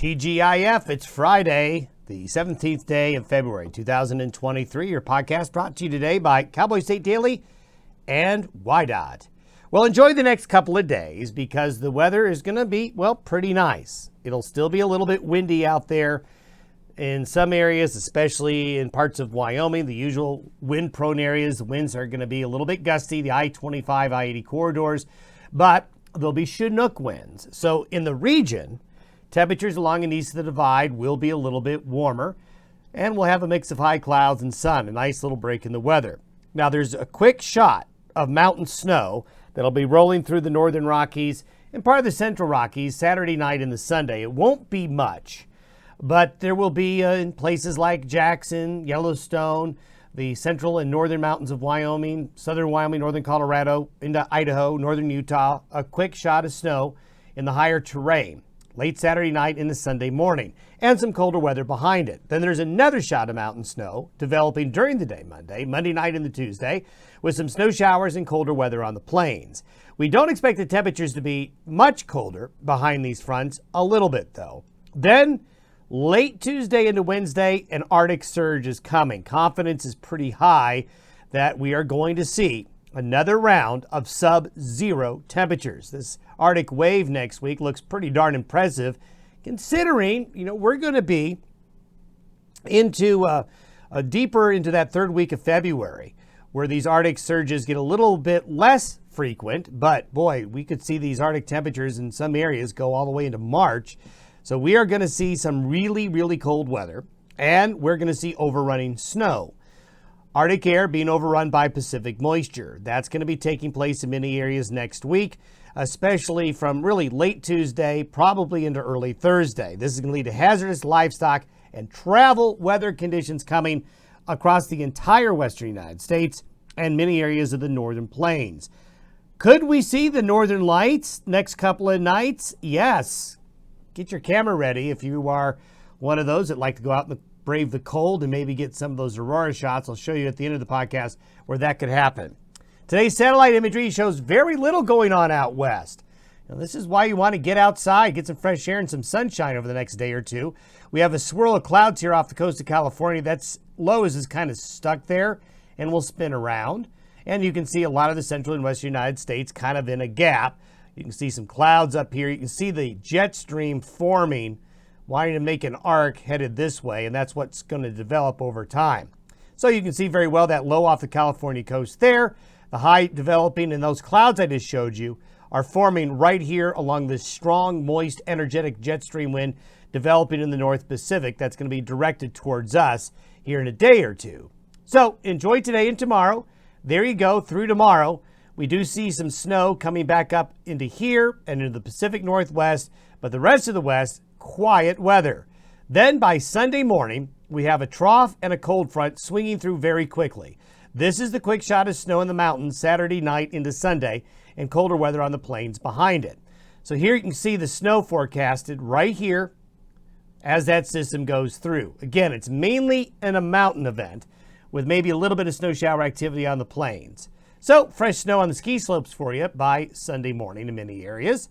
TGIF, it's Friday, the 17th day of February, 2023. Your podcast brought to you today by Cowboy State Daily and WYDOT. Well, enjoy the next couple of days because the weather is going to be, well, pretty nice. It'll still be a little bit windy out there in some areas, especially in parts of Wyoming, the usual wind-prone areas. The winds are going to be a little bit gusty, the I-25, I-80 corridors, but there'll be Chinook winds. So in the region, temperatures along and east of the divide will be a little bit warmer, and we'll have a mix of high clouds and sun, a nice little break in the weather. Now, there's a quick shot of mountain snow that'll be rolling through the northern Rockies and part of the central Rockies Saturday night and the Sunday. It won't be much, but there will be in places like Jackson, Yellowstone, the central and northern mountains of Wyoming, southern Wyoming, northern Colorado, into Idaho, northern Utah, a quick shot of snow in the higher terrain late Saturday night into Sunday morning, and some colder weather behind it. Then there's another shot of mountain snow developing during the day Monday night into Tuesday, with some snow showers and colder weather on the plains. We don't expect the temperatures to be much colder behind these fronts, a little bit though. Then late Tuesday into Wednesday, an Arctic surge is coming. Confidence is pretty high that we are going to see another round of sub-zero temperatures. This Arctic wave next week looks pretty darn impressive, considering, we're going to be into deeper into that third week of February, where these Arctic surges get a little bit less frequent. But boy, we could see these Arctic temperatures in some areas go all the way into March. So we are going to see some really, really cold weather, and we're going to see overrunning snow. Arctic air being overrun by Pacific moisture. That's going to be taking place in many areas next week, especially from really late Tuesday, probably into early Thursday. This is going to lead to hazardous livestock and travel weather conditions coming across the entire western United States and many areas of the northern plains. Could we see the northern lights next couple of nights? Yes. Get your camera ready if you are one of those that like to go out and brave the cold and maybe get some of those aurora shots. I'll show you at the end of the podcast where that could happen. Today's satellite imagery shows very little going on out west. Now, this is why you want to get outside, get some fresh air and some sunshine over the next day or two. We have a swirl of clouds here off the coast of California. That's low is kind of stuck there and will spin around. And you can see a lot of the central and western United States kind of in a gap. You can see some clouds up here. You can see the jet stream forming, wanting to make an arc headed this way, and that's what's going to develop over time. So you can see very well that low off the California coast there, the high developing, and those clouds I just showed you are forming right here along this strong, moist, energetic jet stream wind developing in the North Pacific that's going to be directed towards us here in a day or two. So enjoy today and tomorrow. There you go, through tomorrow. We do see some snow coming back up into here and into the Pacific Northwest, but the rest of the West, quiet weather. Then by Sunday morning, we have a trough and a cold front swinging through very quickly. This is the quick shot of snow in the mountains Saturday night into Sunday and colder weather on the plains behind it. So here you can see the snow forecasted right here as that system goes through. Again, it's mainly a mountain event with maybe a little bit of snow shower activity on the plains. So fresh snow on the ski slopes for you by Sunday morning in many areas.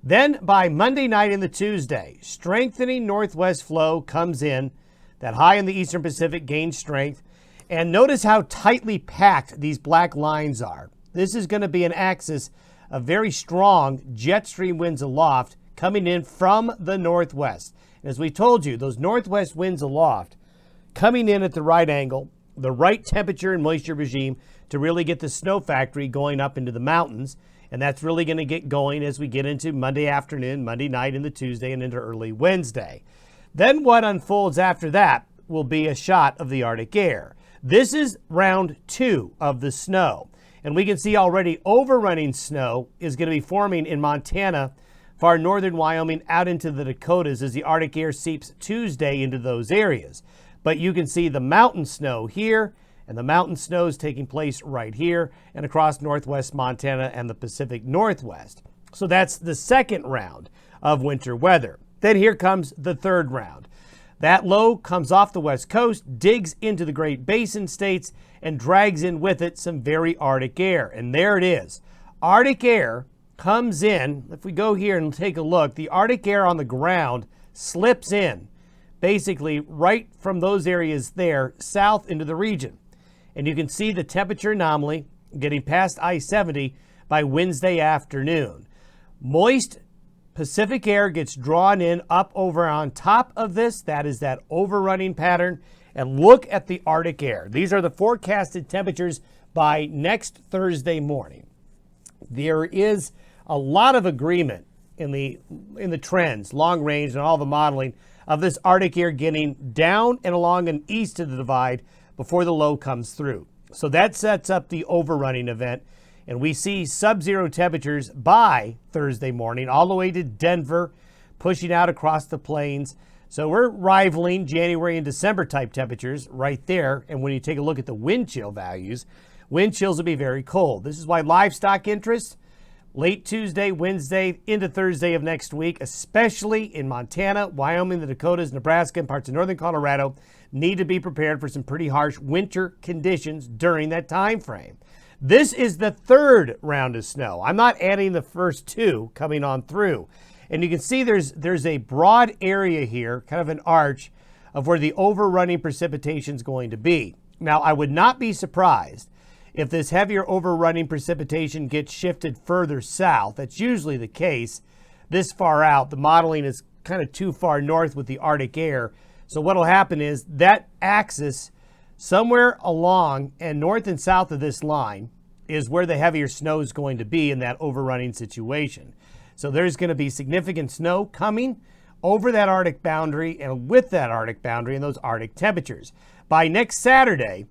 Then by Monday night into Tuesday, strengthening northwest flow comes in. That high in the eastern Pacific gains strength. And notice how tightly packed these black lines are. This is going to be an axis of very strong jet stream winds aloft coming in from the northwest. And as we told you, those northwest winds aloft coming in at the right angle, the right temperature and moisture regime to really get the snow factory going up into the mountains. And that's really going to get going as we get into Monday afternoon, Monday night into Tuesday, and into early Wednesday. Then what unfolds after that will be a shot of the Arctic air. This is round 2 of the snow. And we can see already overrunning snow is going to be forming in Montana, far northern Wyoming, out into the Dakotas as the Arctic air seeps Tuesday into those areas. But you can see the mountain snow here, and the mountain snow is taking place right here and across northwest Montana and the Pacific Northwest. So that's the second round of winter weather. Then here comes the third round. That low comes off the west coast, digs into the Great Basin states, and drags in with it some very Arctic air. And there it is. Arctic air comes in. If we go here and take a look, the Arctic air on the ground slips in basically right from those areas there south into the region. And you can see the temperature anomaly getting past I-70 by Wednesday afternoon. Moist Pacific air gets drawn in up over on top of this. That is that overrunning pattern. And look at the Arctic air. These are the forecasted temperatures by next Thursday morning. There is a lot of agreement in the trends, long range, and all the modeling of this Arctic air getting down and along and east of the divide before the low comes through. So that sets up the overrunning event, and we see sub-zero temperatures by Thursday morning all the way to Denver, pushing out across the plains. So we're rivaling January and December type temperatures right there. And when you take a look at the wind chill values, wind chills will be very cold. This is why livestock interests late Tuesday, Wednesday, into Thursday of next week, especially in Montana, Wyoming, the Dakotas, Nebraska, and parts of northern Colorado, need to be prepared for some pretty harsh winter conditions during that time frame. This is the third round of snow. I'm not adding the first two coming on through. And you can see there's a broad area here, kind of an arch, of where the overrunning precipitation is going to be. Now, I would not be surprised if this heavier overrunning precipitation gets shifted further south. That's usually the case this far out. The modeling is kind of too far north with the Arctic air. So what will happen is that axis somewhere along and north and south of this line is where the heavier snow is going to be in that overrunning situation. So there's going to be significant snow coming over that Arctic boundary and with that Arctic boundary and those Arctic temperatures. By next Saturday,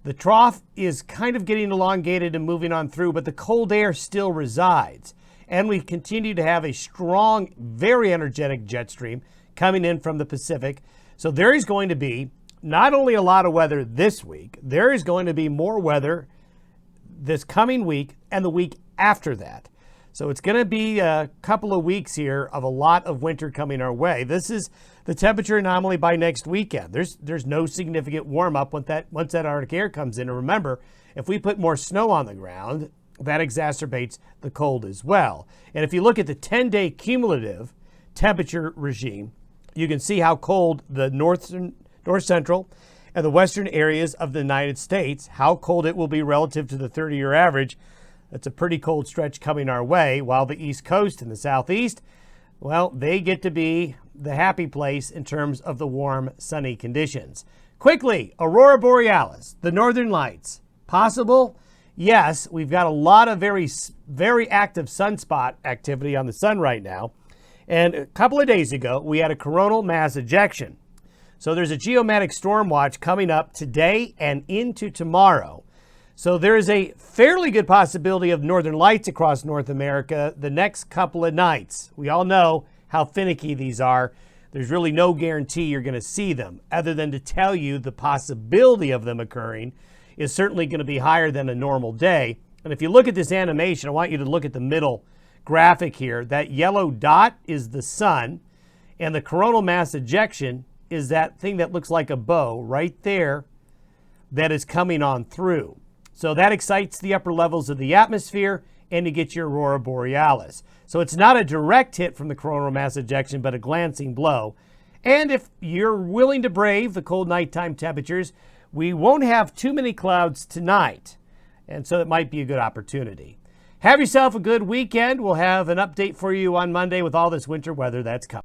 the trough is kind of getting elongated and moving on through, but the cold air still resides. And we continue to have a strong, very energetic jet stream coming in from the Pacific. So there is going to be not only a lot of weather this week, there is going to be more weather this coming week and the week after that. So it's going to be a couple of weeks here of a lot of winter coming our way. This is the temperature anomaly by next weekend. There's no significant warm up once that Arctic air comes in. And remember, if we put more snow on the ground, that exacerbates the cold as well. And if you look at the 10-day cumulative temperature regime, you can see how cold the north central and the western areas of the United States, how cold it will be relative to the 30-year average. That's a pretty cold stretch coming our way, while the East Coast and the Southeast, well, they get to be the happy place in terms of the warm, sunny conditions. Quickly, Aurora Borealis, the Northern Lights. Possible? Yes, we've got a lot of very, very active sunspot activity on the sun right now. And a couple of days ago, we had a coronal mass ejection. So there's a geomagnetic storm watch coming up today and into tomorrow. So there is a fairly good possibility of northern lights across North America the next couple of nights. We all know how finicky these are. There's really no guarantee you're going to see them, other than to tell you the possibility of them occurring is certainly going to be higher than a normal day. And if you look at this animation, I want you to look at the middle graphic here. That yellow dot is the sun, and the coronal mass ejection is that thing that looks like a bow right there that is coming on through. So that excites the upper levels of the atmosphere, and you get your Aurora Borealis. So it's not a direct hit from the coronal mass ejection, but a glancing blow. And if you're willing to brave the cold nighttime temperatures, we won't have too many clouds tonight. And so it might be a good opportunity. Have yourself a good weekend. We'll have an update for you on Monday with all this winter weather that's coming.